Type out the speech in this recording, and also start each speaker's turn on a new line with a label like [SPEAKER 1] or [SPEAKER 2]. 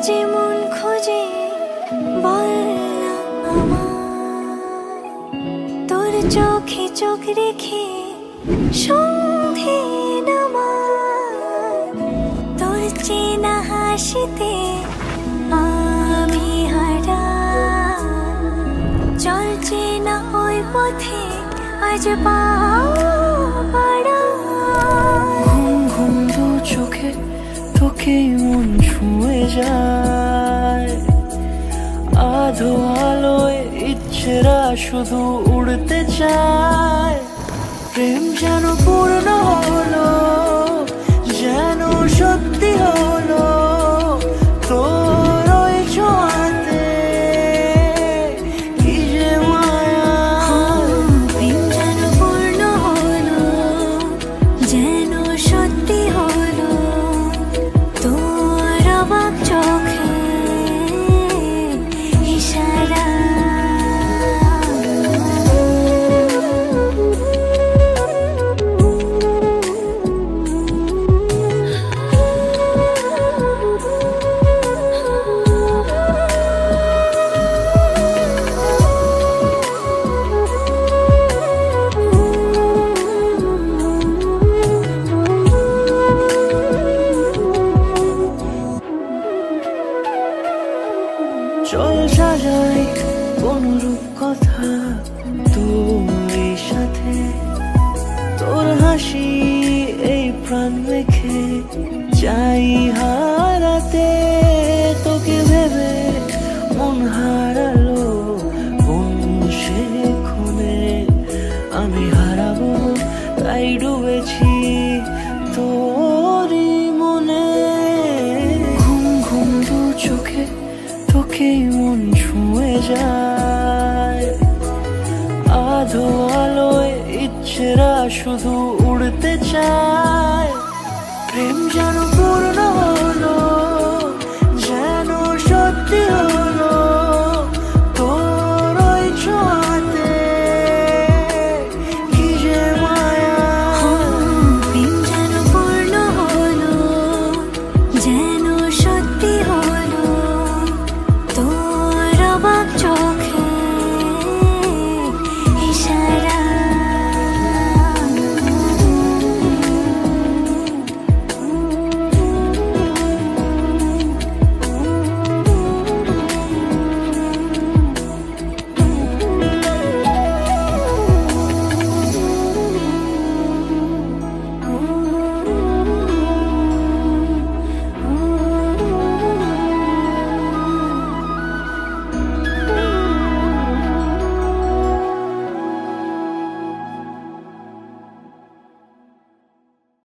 [SPEAKER 1] যে মন খোঁজে বল না আমায়, তোর চোখে চোখ রেখে সন্ধে নামায়, তোর চেনা হাসিতে আমি হারাই। চল চেনা ওই পথে আজ পাও পাড়ায়।
[SPEAKER 2] ঘুম ঘুম দু চোখে তোকে মন ছুঁয়ে যায়, আধো আলোয় ইচ্ছেরা শুধু উড়তে চায়। প্রেম যেন পূর্ণ হলো, যেন সত্যি হলো তোর ওই ছোঁয়াতে, কি যে মায়া।
[SPEAKER 1] প্রেম যেন পূর্ণ হলো, যেন সত্যি হলো তোর অবাক চোখে ইশারা।
[SPEAKER 2] চল সাজাই অনুরূপ কথা তোর সাথে, তোর হাসি এই প্রাণ রেখে চাই হারাতে। তোকে ভেবে মন হারালো কোন সে ক্ষণে, আমি হারাবো তাই ডুবেছি তোরই মনে। ঘুম ঘুম দু চোখে তোকে মন ছুঁয়ে যায়, আধো আলোয় ইচ্ছেরা শুধু উড়তে চায়। প্রেম যেন